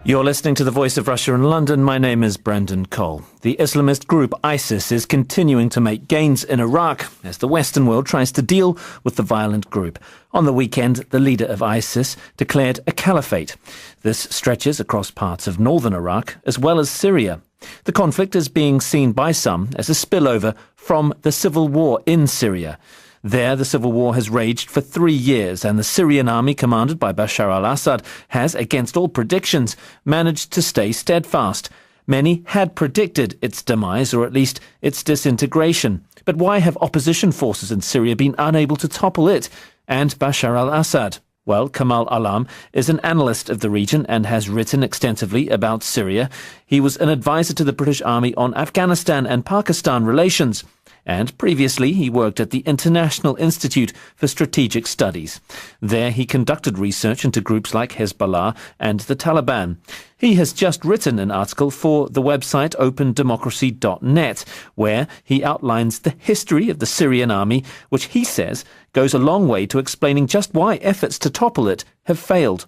You're listening to the Voice of Russia in London. My name is Brendan Cole. The Islamist group ISIS is continuing to make gains in Iraq as the Western world tries to deal with the violent group. On the weekend, the leader of ISIS declared a caliphate. This stretches across parts of northern Iraq as well as Syria. The conflict is being seen by some as a spillover from the civil war in Syria. There, the civil war has raged for 3 years, and the Syrian army, commanded by Bashar al-Assad, has, against all predictions, managed to stay steadfast. Many had predicted its demise, or at least its disintegration. But why have opposition forces in Syria been unable to topple it and Bashar al-Assad? Well, Kamal Alam is an analyst of the region and has written extensively about Syria. He was an advisor to the British Army on Afghanistan and Pakistan relations. And previously he worked at the International Institute for Strategic Studies. There he conducted research into groups like Hezbollah and the Taliban. He has just written an article for the website opendemocracy.net, where he outlines the history of the Syrian army, which he says goes a long way to explaining just why efforts to topple it have failed.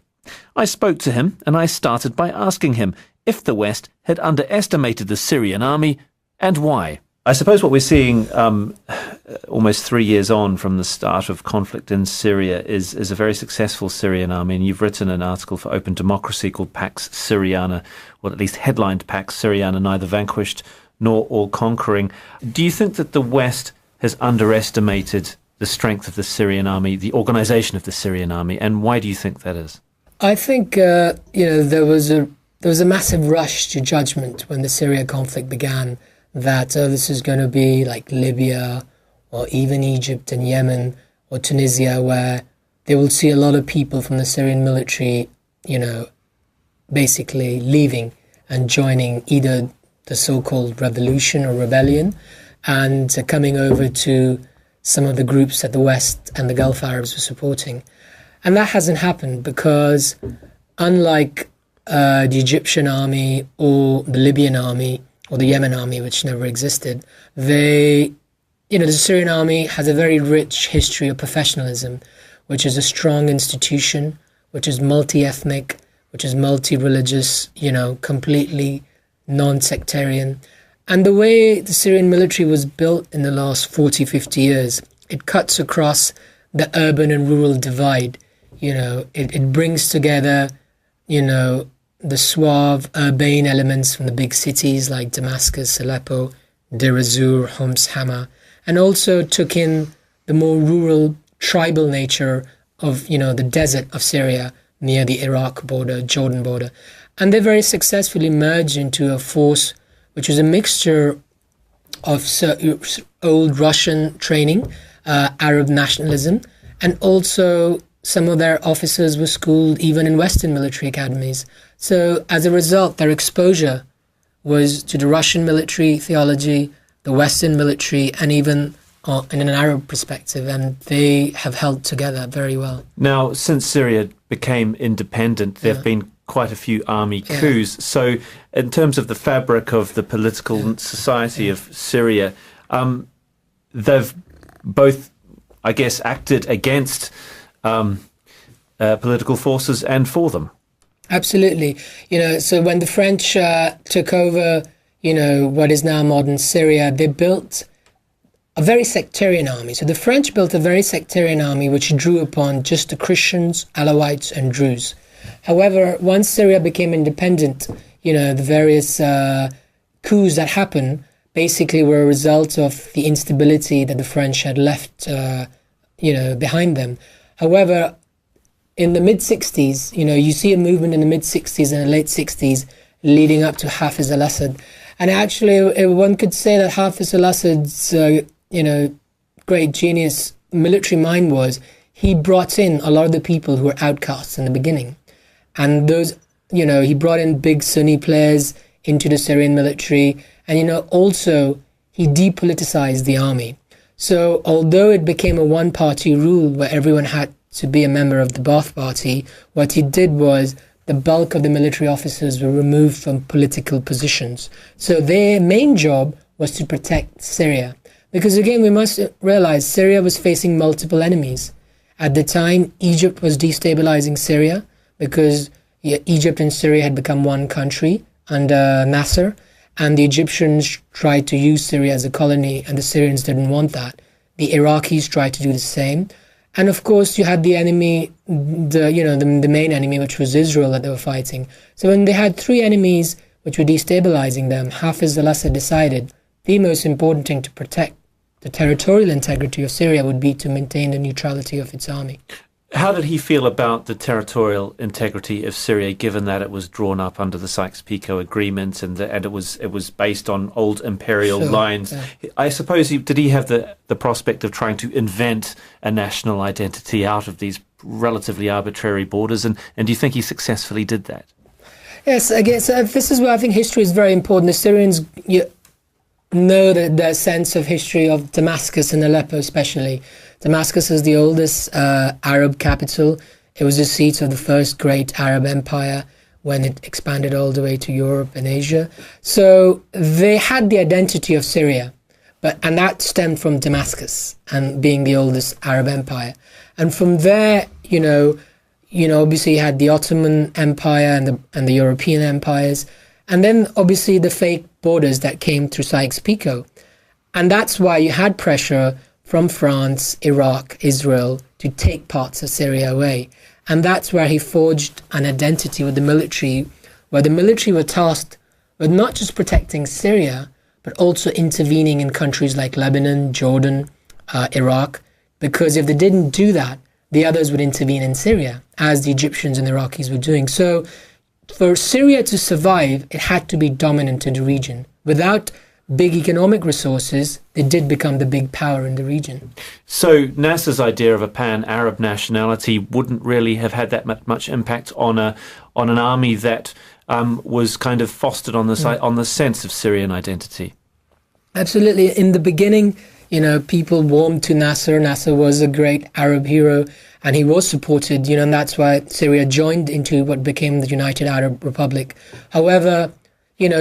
I spoke to him and I started by asking him if the West had underestimated the Syrian army and why. I suppose what we're seeing almost 3 years on from the start of conflict in Syria is a very successful Syrian army. And you've written an article for Open Democracy called Pax Syriana, or at least headlined Pax Syriana, neither vanquished nor all conquering. Do you think that the West has underestimated the strength of the Syrian army, the organization of the Syrian army, and why do you think that is? I think there was a massive rush to judgment when the Syria conflict began, that this is going to be like Libya or even Egypt and Yemen or Tunisia, where they will see a lot of people from the Syrian military, basically leaving and joining either the so-called revolution or rebellion and coming over to some of the groups that the West and the Gulf Arabs were supporting. And that hasn't happened because unlike the Egyptian army or the Libyan army, or the Yemen army, which never existed, the Syrian army has a very rich history of professionalism, which is a strong institution, which is multi-ethnic, which is multi-religious, completely non-sectarian. And the way the Syrian military was built in the last 40, 50 years, it cuts across the urban and rural divide. It brings together, the suave, urbane elements from the big cities like Damascus, Aleppo, Deir ez-Zor, Homs, Hama, and also took in the more rural, tribal nature of, the desert of Syria near the Iraq border, Jordan border. And they very successfully merged into a force which was a mixture of old Russian training, Arab nationalism, and also some of their officers were schooled even in Western military academies. So as a result, their exposure was to the Russian military theology, the Western military, and even in an Arab perspective, and they have held together very well. Now, since Syria became independent, there have been quite a few army coups. So in terms of the fabric of the political society of Syria, they've both, I guess, acted against political forces and for them. Absolutely. So when the French took over, what is now modern Syria, they built a very sectarian army. So the French built a very sectarian army which drew upon just the Christians, Alawites and Druze. However, once Syria became independent, the various coups that happened basically were a result of the instability that the French had left, behind them. However, in the mid-60s, you see a movement in the mid-60s and the late 60s leading up to Hafiz al-Assad. And actually, one could say that Hafiz al-Assad's, great genius military mind was he brought in a lot of the people who were outcasts in the beginning. And those, he brought in big Sunni players into the Syrian military. And, also he depoliticized the army. So although it became a one-party rule where everyone had to be a member of the Ba'ath Party, what he did was the bulk of the military officers were removed from political positions. So their main job was to protect Syria. Because again, we must realize Syria was facing multiple enemies. At the time, Egypt was destabilizing Syria because Egypt and Syria had become one country under Nasser, and the Egyptians tried to use Syria as a colony, and the Syrians didn't want that. The Iraqis tried to do the same. And of course, you had the enemy, the main enemy, which was Israel, that they were fighting. So when they had three enemies which were destabilizing them, Hafiz al-Assad decided the most important thing to protect the territorial integrity of Syria would be to maintain the neutrality of its army. How did he feel about the territorial integrity of Syria, given that it was drawn up under the Sykes-Picot Agreement and it was based on old imperial lines? Yeah. I suppose did he have the prospect of trying to invent a national identity out of these relatively arbitrary borders, and do you think he successfully did that? Yes, I guess this is where I think history is very important. The Syrians know their sense of history of Damascus and Aleppo especially. Damascus is the oldest Arab capital. It was the seat of the first great Arab empire when it expanded all the way to Europe and Asia. So they had the identity of Syria, and that stemmed from Damascus and being the oldest Arab empire. And from there, obviously you had the Ottoman Empire and the European empires, and then obviously the fake borders that came through Sykes-Picot. And that's why you had pressure from France, Iraq, Israel to take parts of Syria away. And that's where he forged an identity with the military, where the military were tasked with not just protecting Syria, but also intervening in countries like Lebanon, Jordan, Iraq, because if they didn't do that, the others would intervene in Syria, as the Egyptians and the Iraqis were doing. So for Syria to survive, it had to be dominant in the region. Without big economic resources, they did become the big power in the region. So Nasser's idea of a pan-Arab nationality wouldn't really have had that much impact on an army that was kind of fostered on the sense of Syrian identity. Absolutely. In the beginning, people warmed to Nasser. Nasser was a great Arab hero, and he was supported, and that's why Syria joined into what became the United Arab Republic. However,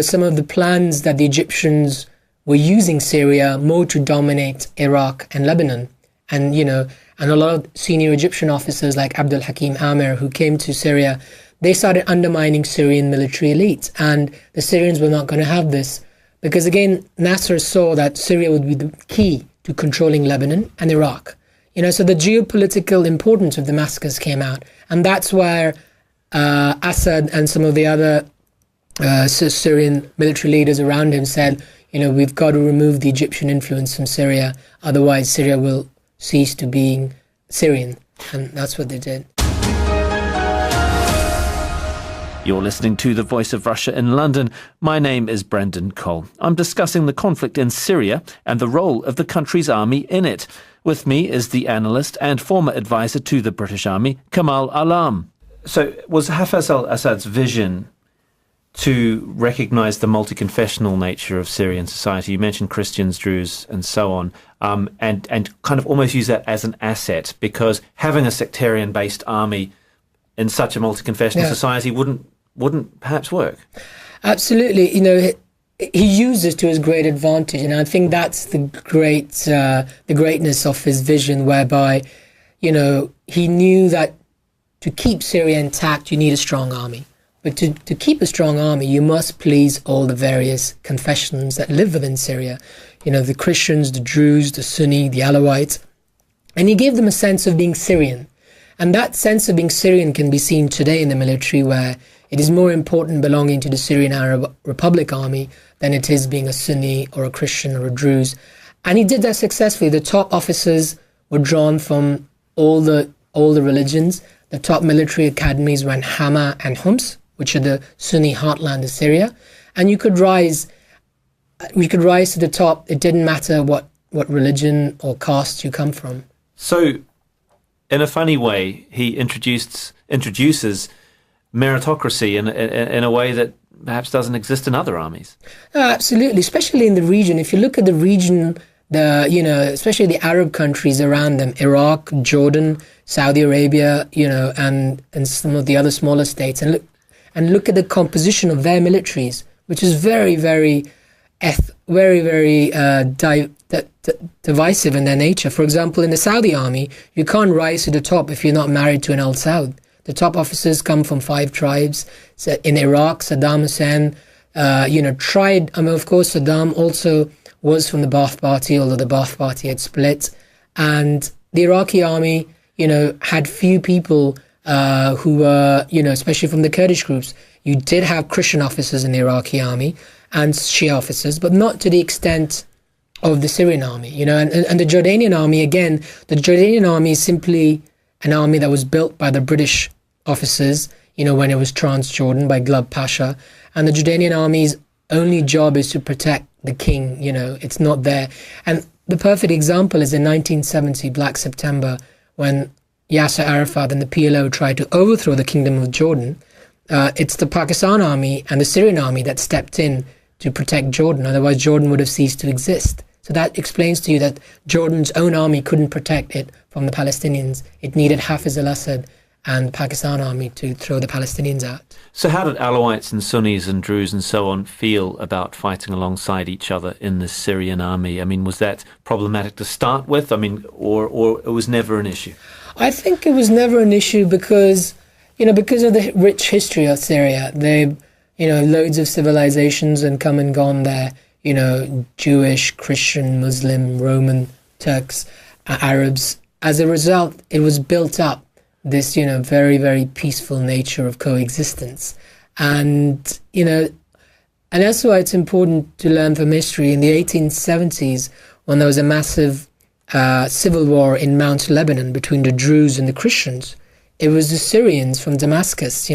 some of the plans that the Egyptians were using Syria more to dominate Iraq and Lebanon. And, and a lot of senior Egyptian officers like Abdul Hakim Amir, who came to Syria, they started undermining Syrian military elite. And the Syrians were not going to have this. Because again, Nasser saw that Syria would be the key to controlling Lebanon and Iraq. So the geopolitical importance of Damascus came out. And that's where Assad and some of the other Syrian military leaders around him said, we've got to remove the Egyptian influence from Syria, otherwise Syria will cease to being Syrian. And that's what they did. You're listening to The Voice of Russia in London. My name is Brendan Cole. I'm discussing the conflict in Syria and the role of the country's army in it. With me is the analyst and former advisor to the British Army, Kamal Alam. So was Hafez al-Assad's vision to recognise the multi-confessional nature of Syrian society? You mentioned Christians, Druze, and so on, and kind of almost use that as an asset, because having a sectarian-based army in such a multi-confessional society wouldn't perhaps work. Absolutely. He used this to his great advantage, and I think that's the greatness of his vision, whereby, he knew that to keep Syria intact, you need a strong army. But to keep a strong army, you must please all the various confessions that live within Syria. The Christians, the Druze, the Sunni, the Alawites. And he gave them a sense of being Syrian. And that sense of being Syrian can be seen today in the military, where it is more important belonging to the Syrian Arab Republic Army than it is being a Sunni or a Christian or a Druze. And he did that successfully. The top officers were drawn from all the religions. The top military academies were in Hama and Homs, which are the Sunni heartland of Syria. And you could rise to the top. It didn't matter what religion or caste you come from. So, in a funny way, he introduces meritocracy in a way that perhaps doesn't exist in other armies. Absolutely, especially in the region. If you look at the region, especially the Arab countries around them, Iraq, Jordan, Saudi Arabia, and some of the other smaller states, and look at the composition of their militaries, which is very, very, very divisive in their nature. For example, in the Saudi army, you can't rise to the top if you're not married to an Al Saud. The top officers come from 5 tribes. So in Iraq, Saddam Hussein, tried. I mean, of course, Saddam also was from the Ba'ath Party, although the Ba'ath Party had split. And the Iraqi army, had few people who were, especially from the Kurdish groups. You did have Christian officers in the Iraqi army and Shia officers, but not to the extent of the Syrian army, and the Jordanian army, again, the Jordanian army is simply an army that was built by the British officers, when it was Transjordan by Glub Pasha. And the Jordanian army's only job is to protect the king, it's not there. And the perfect example is in 1970, Black September, when Yasser Arafat and the PLO tried to overthrow the Kingdom of Jordan. It's the Pakistan army and the Syrian army that stepped in to protect Jordan. Otherwise, Jordan would have ceased to exist. So that explains to you that Jordan's own army couldn't protect it from the Palestinians. It needed Hafiz al-Assad and the Pakistan army to throw the Palestinians out. So how did Alawites and Sunnis and Druze and so on feel about fighting alongside each other in the Syrian army? I mean, was that problematic to start with? I mean, or it was never an issue? I think it was never an issue because of the rich history of Syria. They, loads of civilizations and come and gone there. Jewish, Christian, Muslim, Roman, Turks, Arabs. As a result, it was built up this, very, very peaceful nature of coexistence. And that's why it's important to learn from history. In the 1870s, when there was a massive civil war in Mount Lebanon between the Druze and the Christians, it was the Syrians from Damascus,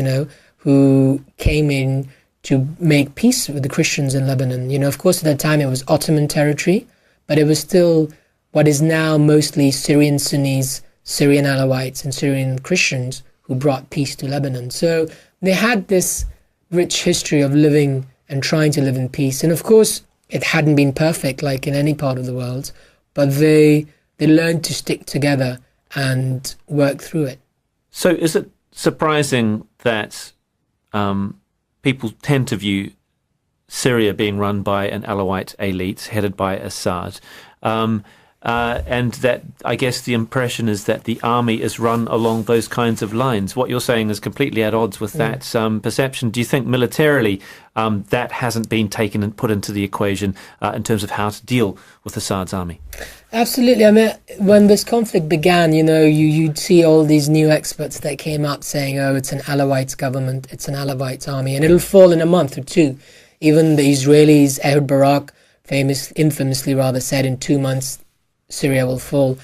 who came in to make peace with the Christians in Lebanon. Of course, at that time it was Ottoman territory, but it was still what is now mostly Syrian Sunnis, Syrian Alawites, and Syrian Christians who brought peace to Lebanon. So they had this rich history of living and trying to live in peace. And of course, it hadn't been perfect like in any part of the world, but they learned to stick together and work through it. So is it surprising that people tend to view Syria being run by an Alawite elite headed by Assad, and that I guess the impression is that the army is run along those kinds of lines? What you're saying is completely at odds with that perception. Do you think militarily that hasn't been taken and put into the equation in terms of how to deal with Assad's army? Absolutely. I mean, when this conflict began, you'd see all these new experts that came out saying, oh, it's an Alawite government, it's an Alawite army, and it'll fall in a month or two. Even the Israelis, Ehud Barak, infamously said in 2 months, Syria will fall.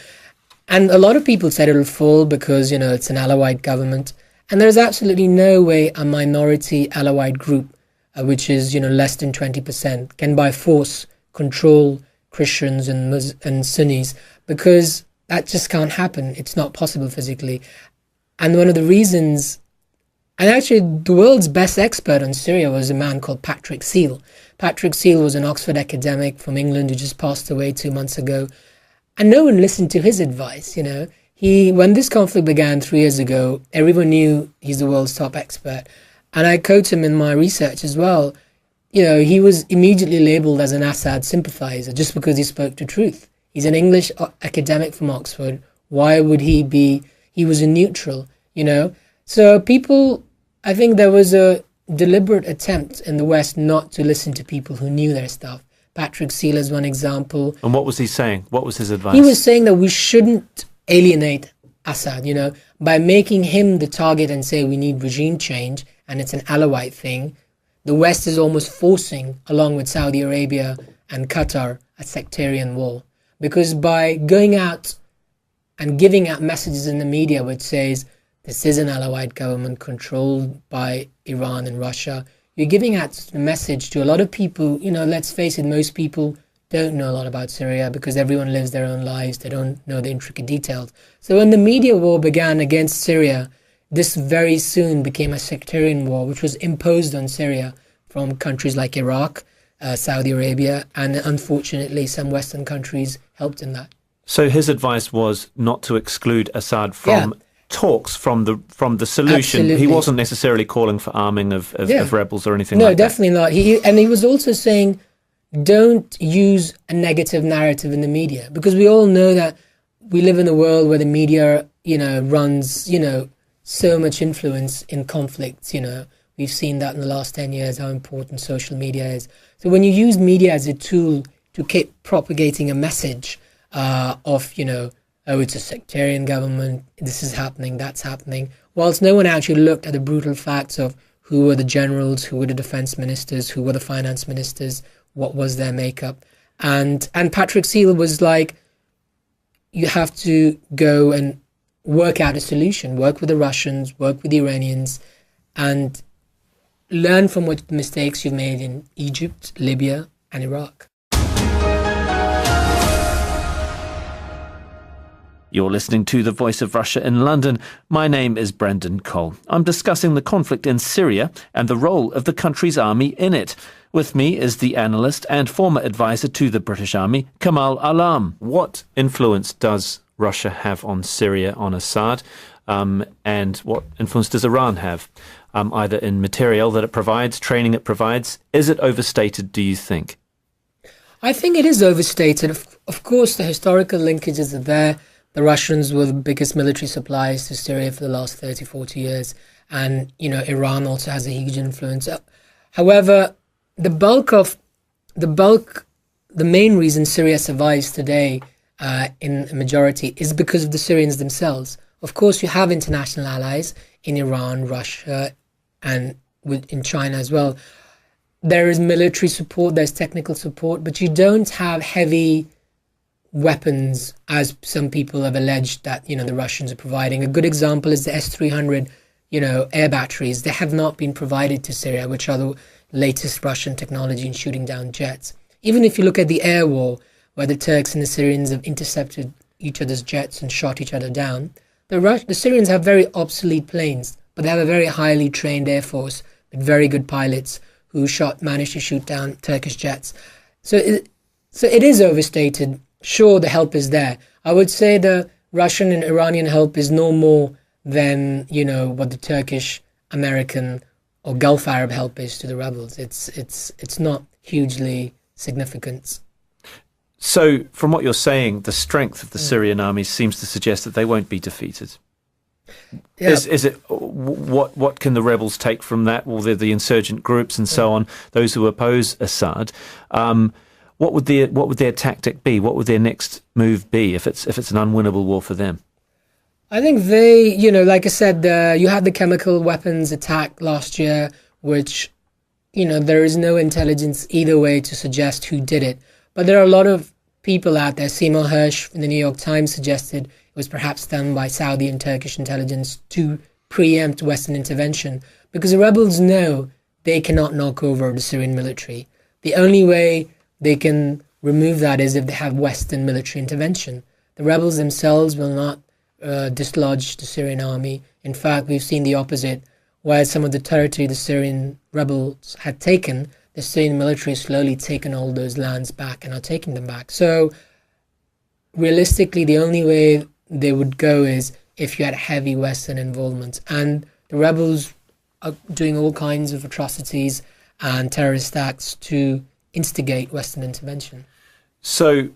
And a lot of people said it'll fall because, it's an Alawite government. And there's absolutely no way a minority Alawite group, which is, less than 20%, can by force control Christians and Sunnis, because that just can't happen. It's not possible physically. And one of the reasons, and actually the world's best expert on Syria was a man called Patrick Seal. Patrick Seal was an Oxford academic from England who just passed away 2 months ago. And no one listened to his advice, When this conflict began 3 years ago, everyone knew he's the world's top expert. And I quote him in my research as well. He was immediately labelled as an Assad sympathiser just because he spoke the truth. He's an English academic from Oxford. Why would he be? He was a neutral, So people, I think there was a deliberate attempt in the West not to listen to people who knew their stuff. Patrick Seal is one example. And what was he saying? What was his advice? He was saying that we shouldn't alienate Assad, by making him the target and say we need regime change and it's an Alawite thing. The West is almost forcing, along with Saudi Arabia and Qatar, a sectarian war. Because by going out and giving out messages in the media which says this is an Alawite government controlled by Iran and Russia, you're giving out a message to a lot of people. Let's face it, most people don't know a lot about Syria because everyone lives their own lives. They don't know the intricate details. So when the media war began against Syria, this very soon became a sectarian war, which was imposed on Syria from countries like Iraq, Saudi Arabia, and unfortunately some Western countries helped in that. So his advice was not to exclude Assad from talks, from the solution. Absolutely. He wasn't necessarily calling for arming of rebels or anything like that. No, definitely not. He was also saying, don't use a negative narrative in the media, because we all know that we live in a world where the media, runs, so much influence in conflicts. We've seen that in the last 10 years, how important social media is. So when you use media as a tool to keep propagating a message of, oh, it's a sectarian government, this is happening, that's happening, whilst no one actually looked at the brutal facts of who were the generals, who were the defense ministers, who were the finance ministers, what was their makeup. And Patrick Seal was like, you have to go and work out a solution, work with the Russians, work with the Iranians, and learn from what mistakes you've made in Egypt, Libya, and Iraq. You're listening to The Voice of Russia in London. My name is Brendan Cole. I'm discussing the conflict in Syria and the role of the country's army in it. With me is the analyst and former advisor to the British Army, Kamal Alam. What influence does Russia have on Syria, on Assad, and what influence does Iran have, either in material that it provides, training it provides? Is it overstated, do you think? I think it is overstated. Of course, the historical linkages are there. The Russians were the biggest military suppliers to Syria for the last 30, 40 years. And, Iran also has a huge influence. However, the main reason Syria survives today in a majority is because of the Syrians themselves. Of course, you have international allies in Iran, Russia, and in China as well. There is military support, there's technical support, but you don't have heavy weapons, as some people have alleged that, the Russians are providing. A good example is the S-300, air batteries. They have not been provided to Syria, which are the latest Russian technology in shooting down jets. Even if you look at the air war, where the Turks and the Syrians have intercepted each other's jets and shot each other down, the Syrians have very obsolete planes, but they have a very highly trained air force with very good pilots who managed to shoot down Turkish jets. So it is overstated. Sure, the help is there. I would say the Russian and Iranian help is no more than, what the Turkish, American, or Gulf Arab help is to the rebels. It's not hugely significant. So, from what you're saying, the strength of the Syrian army seems to suggest that they won't be defeated. Yeah. Is it what can the rebels take from that? Well, they're the insurgent groups and so on, those who oppose Assad. What would their tactic be? What would their next move be if it's an unwinnable war for them? I think they, like I said, you had the chemical weapons attack last year, which, there is no intelligence either way to suggest who did it. But there are a lot of people out there. Seymour Hersh in the New York Times suggested it was perhaps done by Saudi and Turkish intelligence to preempt Western intervention, because the rebels know they cannot knock over the Syrian military. The only way they can remove that is if they have Western military intervention. The rebels themselves will not dislodge the Syrian army. In fact, we've seen the opposite, where some of the territory the Syrian rebels had taken, the Syrian military has slowly taken all those lands back and are taking them back. So realistically, the only way they would go is if you had heavy Western involvement. And the rebels are doing all kinds of atrocities and terrorist acts to instigate Western intervention. So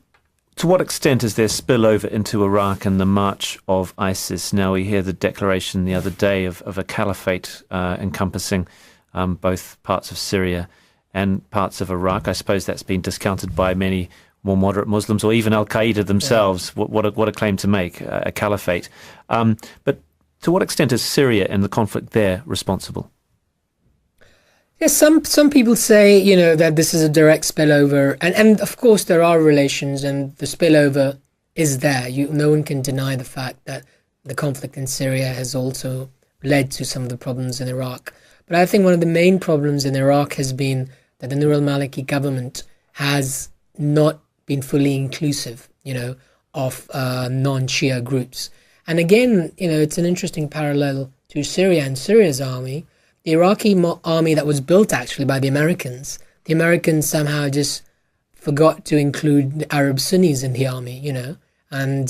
to what extent is there spillover into Iraq and the march of ISIS? Now we hear the declaration the other day of a caliphate encompassing both parts of Syria and parts of Iraq. I suppose that's been discounted by many more moderate Muslims or even Al-Qaeda themselves. Yeah. What a claim to make, a caliphate. But to what extent is Syria and the conflict there responsible? Yes, some people say, that this is a direct spillover. And of course there are relations and the spillover is there. No one can deny the fact that the conflict in Syria has also led to some of the problems in Iraq. But I think one of the main problems in Iraq has been that the Nur al-Maliki government has not been fully inclusive, of non-Shia groups. And again, it's an interesting parallel to Syria and Syria's army. The Iraqi army that was built actually by the Americans somehow just forgot to include the Arab Sunnis in the army, and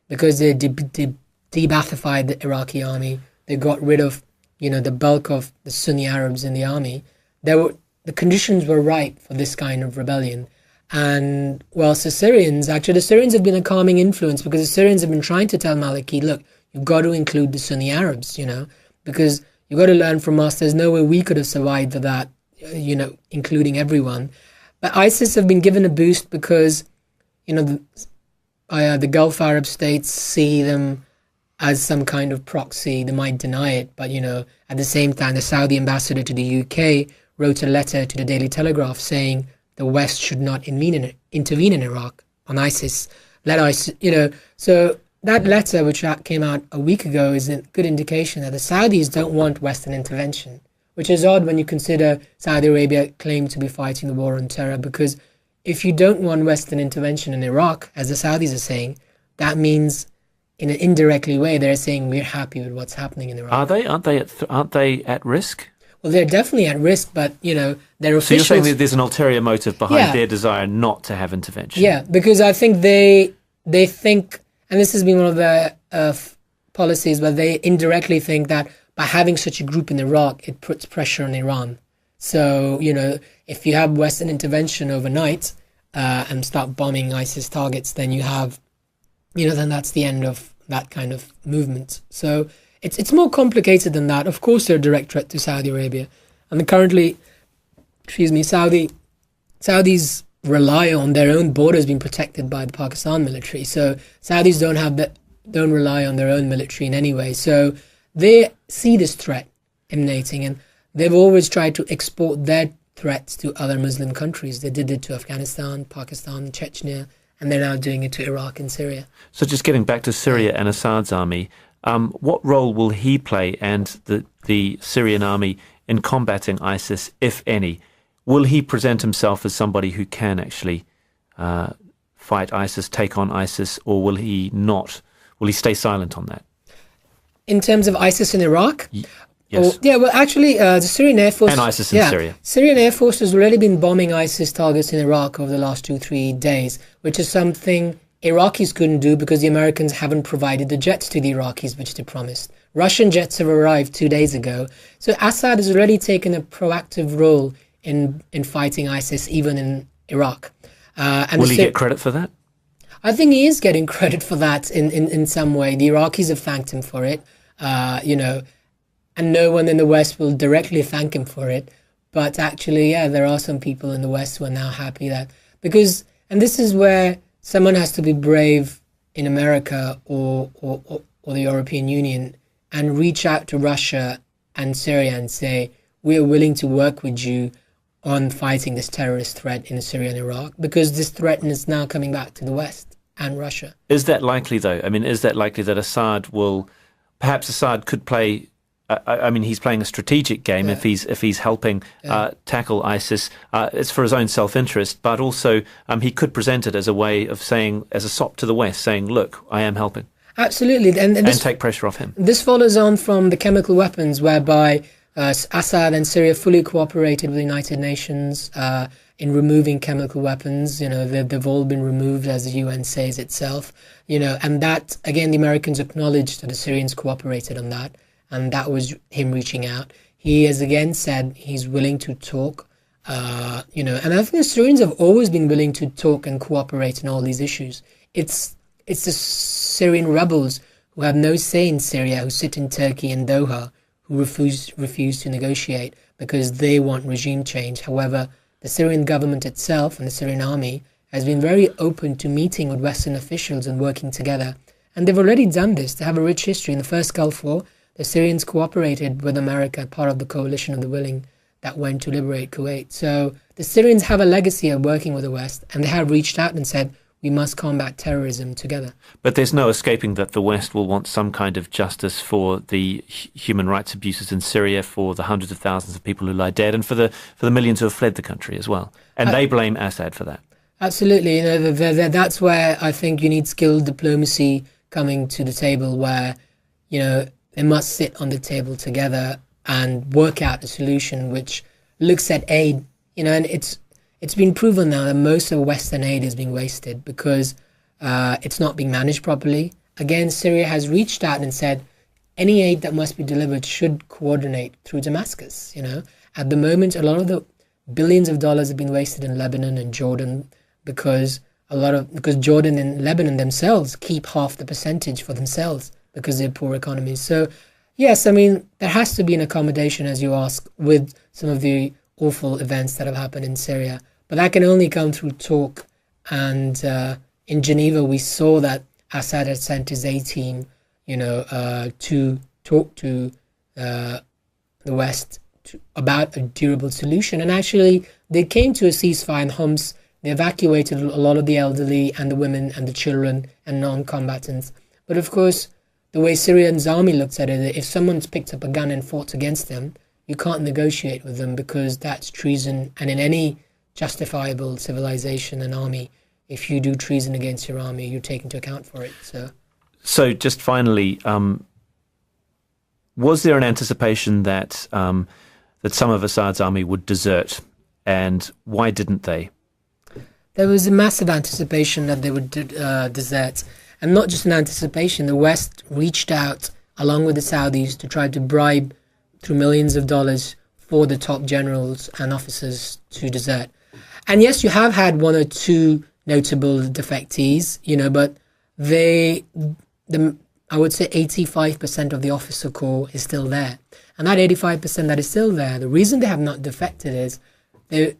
because they de-Baathified the Iraqi army, they got rid of, the bulk of the Sunni Arabs in the army. The conditions were right for this kind of rebellion. And whilst the Syrians have been a calming influence, because the Syrians have been trying to tell Maliki, look, you've got to include the Sunni Arabs, because you've got to learn from us. There's no way we could have survived that, including everyone. But ISIS have been given a boost because, the Gulf Arab states see them as some kind of proxy. They might deny it, but, at the same time, the Saudi ambassador to the UK wrote a letter to the Daily Telegraph saying the West should not intervene in Iraq on ISIS. So that letter, which came out a week ago, is a good indication that the Saudis don't want Western intervention, which is odd when you consider Saudi Arabia claimed to be fighting the war on terror, because if you don't want Western intervention in Iraq, as the Saudis are saying, that means in an indirectly way they're saying we're happy with what's happening in Iraq. Aren't they at risk? Well, they're definitely at risk, but, their officials... So you're saying that there's an ulterior motive behind their desire not to have intervention? Yeah, because I think they think, and this has been one of their policies, but they indirectly think that by having such a group in Iraq, it puts pressure on Iran. So, if you have Western intervention overnight and start bombing ISIS targets, then you have, then that's the end of that kind of movement. So it's more complicated than that. Of course, they're a direct threat to Saudi Arabia. And currently, Saudis rely on their own borders being protected by the Pakistan military. So Saudis don't rely on their own military in any way. So they see this threat emanating, and they've always tried to export their threats to other Muslim countries. They did it to Afghanistan, Pakistan, Chechnya, and they're now doing it to Iraq and Syria. So just getting back to Syria and Assad's army, what role will he play and the Syrian army in combating ISIS, if any? Will he present himself as somebody who can actually fight ISIS, take on ISIS, or will he not? Will he stay silent on that? In terms of ISIS in Iraq? Yes. The Syrian Air Force... And ISIS in Syria. Syrian Air Force has already been bombing ISIS targets in Iraq over the last 2-3 days, which is something Iraqis couldn't do because the Americans haven't provided the jets to the Iraqis, which they promised. Russian jets have arrived 2 days ago. So Assad has already taken a proactive role in fighting ISIS, even in Iraq. Will he get credit for that? I think he is getting credit for that in some way. The Iraqis have thanked him for it, and no one in the West will directly thank him for it. But actually, there are some people in the West who are now happy that, and this is where someone has to be brave in America or the European Union and reach out to Russia and Syria and say, we are willing to work with you on fighting this terrorist threat in Syria and Iraq, because this threat is now coming back to the West and Russia. Is that likely, though? I mean, is that likely that Assad could play... he's playing a strategic game if he's helping tackle ISIS. It's for his own self-interest, but also he could present it as a way of saying, as a sop to the West, saying, look, I am helping. Absolutely. And take pressure off him. This follows on from the chemical weapons, whereby Assad and Syria fully cooperated with the United Nations in removing chemical weapons. They've all been removed, as the UN says itself. And that, again, the Americans acknowledged that the Syrians cooperated on that. And that was him reaching out. He has again said he's willing to talk, and I think the Syrians have always been willing to talk and cooperate in all these issues. It's the Syrian rebels who have no say in Syria, who sit in Turkey and Doha, who refuse to negotiate because they want regime change. However, the Syrian government itself and the Syrian army has been very open to meeting with Western officials and working together. And they've already done this. They have a rich history. In the first Gulf War, the Syrians cooperated with America, part of the coalition of the willing that went to liberate Kuwait. So the Syrians have a legacy of working with the West, and they have reached out and said, we must combat terrorism together. But there's no escaping that the West will want some kind of justice for the human rights abuses in Syria, for the hundreds of thousands of people who lie dead, and for the millions who have fled the country as well. And they blame Assad for that. Absolutely. That's where I think you need skilled diplomacy coming to the table, where, they must sit on the table together and work out a solution which looks at aid, and it's been proven now that most of Western aid is being wasted because it's not being managed properly. Again, Syria has reached out and said any aid that must be delivered should coordinate through Damascus. At the moment, a lot of the billions of dollars have been wasted in Lebanon and Jordan because Jordan and Lebanon themselves keep half the percentage for themselves, because they're poor economies. So, yes, I mean, there has to be an accommodation, as you ask, with some of the awful events that have happened in Syria. But that can only come through talk. And in Geneva, we saw that Assad had sent his A-team, to talk to the West about a durable solution. And actually, they came to a ceasefire in Homs. They evacuated a lot of the elderly and the women and the children and non-combatants. But of course, the way Syria's army looks at it, if someone's picked up a gun and fought against them, you can't negotiate with them because that's treason. And in any justifiable civilization and army, if you do treason against your army, you're taken to account for it. So just finally, was there an anticipation that that some of Assad's army would desert, and why didn't they? There was a massive anticipation that they would desert, and not just an anticipation. The West reached out, along with the Saudis, to try to bribe through millions of dollars for the top generals and officers to desert. And yes, you have had one or two notable defectees, but I would say 85% of the officer corps is still there. And that 85% that is still there, the reason they have not defected is they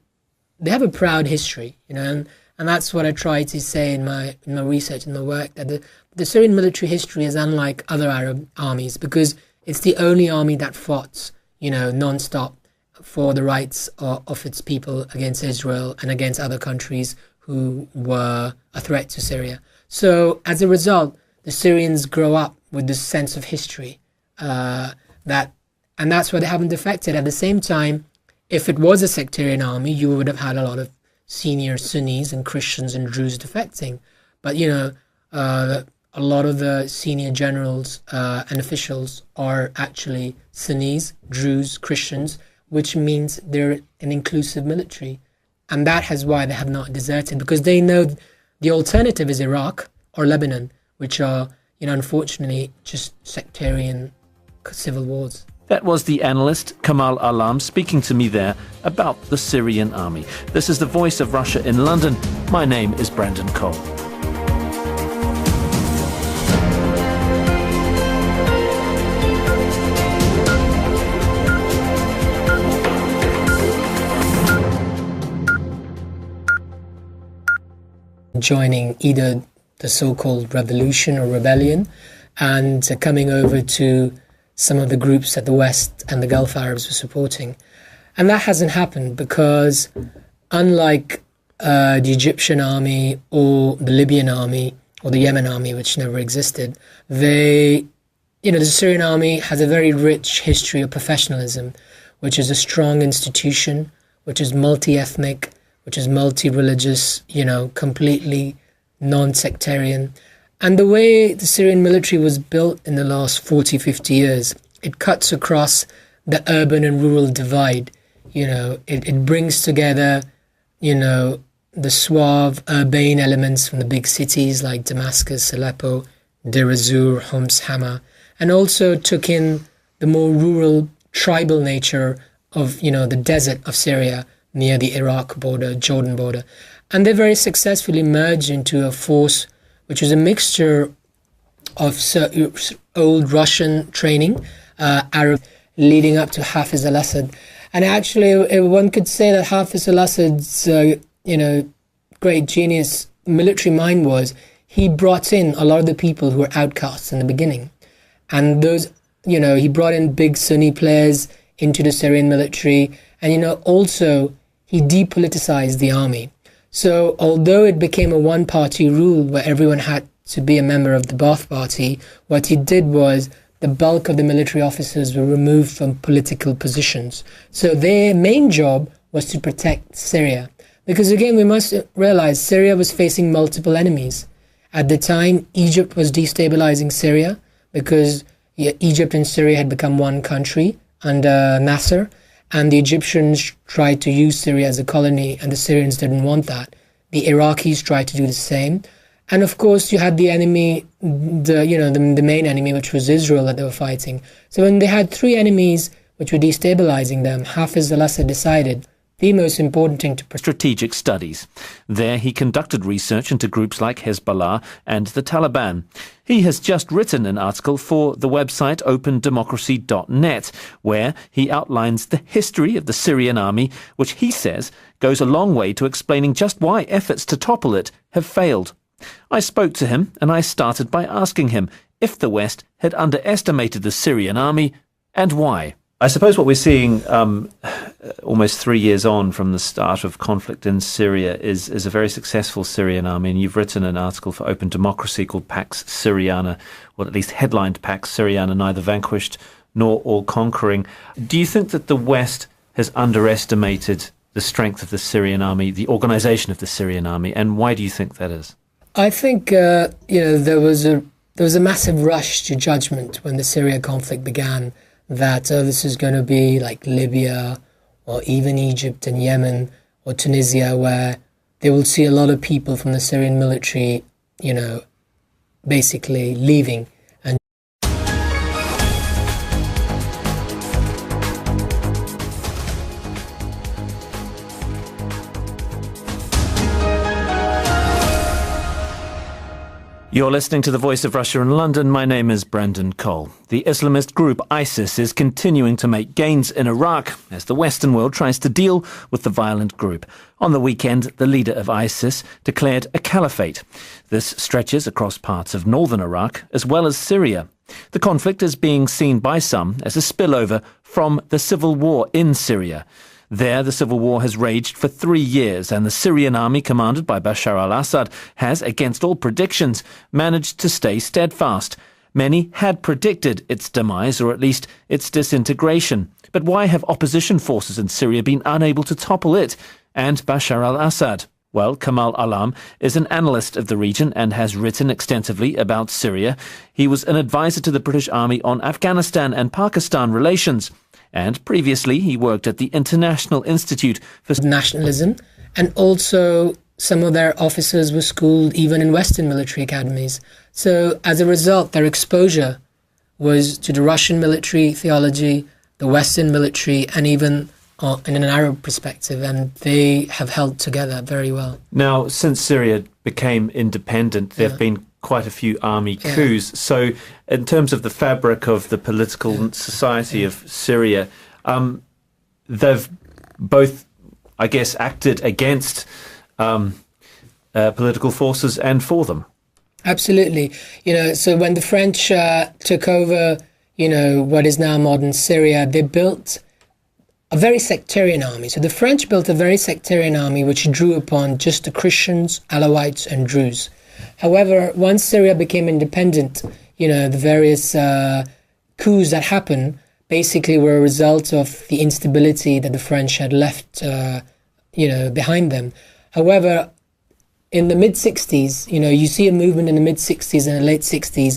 have a proud history, and that's what I try to say in my research and my work, that the Syrian military history is unlike other Arab armies because it's the only army that fought, non-stop for the rights of its people against Israel and against other countries who were a threat to Syria. So as a result, the Syrians grow up with this sense of history, and that's why they haven't defected. At the same time, if it was a sectarian army, you would have had a lot of senior Sunnis and Christians and Druze defecting. But, a lot of the senior generals and officials are actually Sunnis, Druze, Christians, which means they're an inclusive military. And that is why they have not deserted, because they know the alternative is Iraq or Lebanon, which are, unfortunately, just sectarian civil wars. That was the analyst Kamal Alam speaking to me there about the Syrian army. This is the Voice of Russia in London. My name is Brandon Cole. Joining either the so-called revolution or rebellion and coming over to some of the groups that the West and the Gulf Arabs were supporting. And that hasn't happened because unlike the Egyptian army or the Libyan army or the Yemen army, which never existed, the Syrian army has a very rich history of professionalism, which is a strong institution, which is multi-ethnic, which is multi-religious, completely non-sectarian. And the way the Syrian military was built in the last 40, 50 years, it cuts across the urban and rural divide. It brings together, the suave, urbane elements from the big cities like Damascus, Aleppo, Deir ez-Zor, Homs, Hama, and also took in the more rural, tribal nature of, the desert of Syria near the Iraq border, Jordan border. And they very successfully merged into a force which was a mixture of old Russian training, Arab, leading up to Hafiz al-Assad. And actually, one could say that Hafiz al-Assad's, great genius military mind was he brought in a lot of the people who were outcasts in the beginning. And those, he brought in big Sunni players into the Syrian military. And, also he depoliticized the army. So although it became a one-party rule where everyone had to be a member of the Ba'ath Party, what he did was the bulk of the military officers were removed from political positions. So their main job was to protect Syria. Because again, we must realize Syria was facing multiple enemies. At the time, Egypt was destabilizing Syria because Egypt and Syria had become one country under Nasser. And the Egyptians tried to use Syria as a colony, and the Syrians didn't want that. The Iraqis tried to do the same. And of course, you had the enemy, the main enemy, which was Israel, that they were fighting. So when they had three enemies which were destabilizing them, Hafiz al-Assad decided the most important thing to strategic studies. There he conducted research into groups like Hezbollah and the Taliban. He has just written an article for the website opendemocracy.net, where he outlines the history of the Syrian army, which he says goes a long way to explaining just why efforts to topple it have failed. I spoke to him and I started by asking him if the West had underestimated the Syrian army and why. I suppose what we're seeing almost 3 years on from the start of conflict in Syria is a very successful Syrian army. And you've written an article for Open Democracy called Pax Syriana, or at least headlined Pax Syriana, neither vanquished nor all conquering. Do you think that the West has underestimated the strength of the Syrian army, the organization of the Syrian army, and why do you think that is? I think there was a massive rush to judgment when the Syria conflict began, that this is going to be like Libya or even Egypt and Yemen or Tunisia, where they will see a lot of people from the Syrian military, basically leaving. And you're listening to The Voice of Russia in London. My name is Brendan Cole. The Islamist group ISIS is continuing to make gains in Iraq as the Western world tries to deal with the violent group. On the weekend, the leader of ISIS declared a caliphate. This stretches across parts of northern Iraq as well as Syria. The conflict is being seen by some as a spillover from the civil war in Syria. There, the civil war has raged for 3 years, and the Syrian army, commanded by Bashar al-Assad, has, against all predictions, managed to stay steadfast. Many had predicted its demise, or at least its disintegration. But why have opposition forces in Syria been unable to topple it and Bashar al-Assad? Well, Kamal Alam is an analyst of the region and has written extensively about Syria. He was an advisor to the British Army on Afghanistan and Pakistan relations. And previously, he worked at the International Institute for Nationalism, and also some of their officers were schooled even in Western military academies. So as a result, their exposure was to the Russian military theology, the Western military, and even in an Arab perspective, and they have held together very well. Now, since Syria became independent, there have been quite a few army coups. So in terms of the fabric of the political society of Syria, they've both, I guess, acted against political forces and for them. Absolutely. So when the French took over, what is now modern Syria, they built a very sectarian army. So the French built a very sectarian army which drew upon just the Christians, Alawites and Druze. However, once Syria became independent, the various coups that happened basically were a result of the instability that the French had left, behind them. However, in the mid-60s, you see a movement in the mid-60s and the late 60s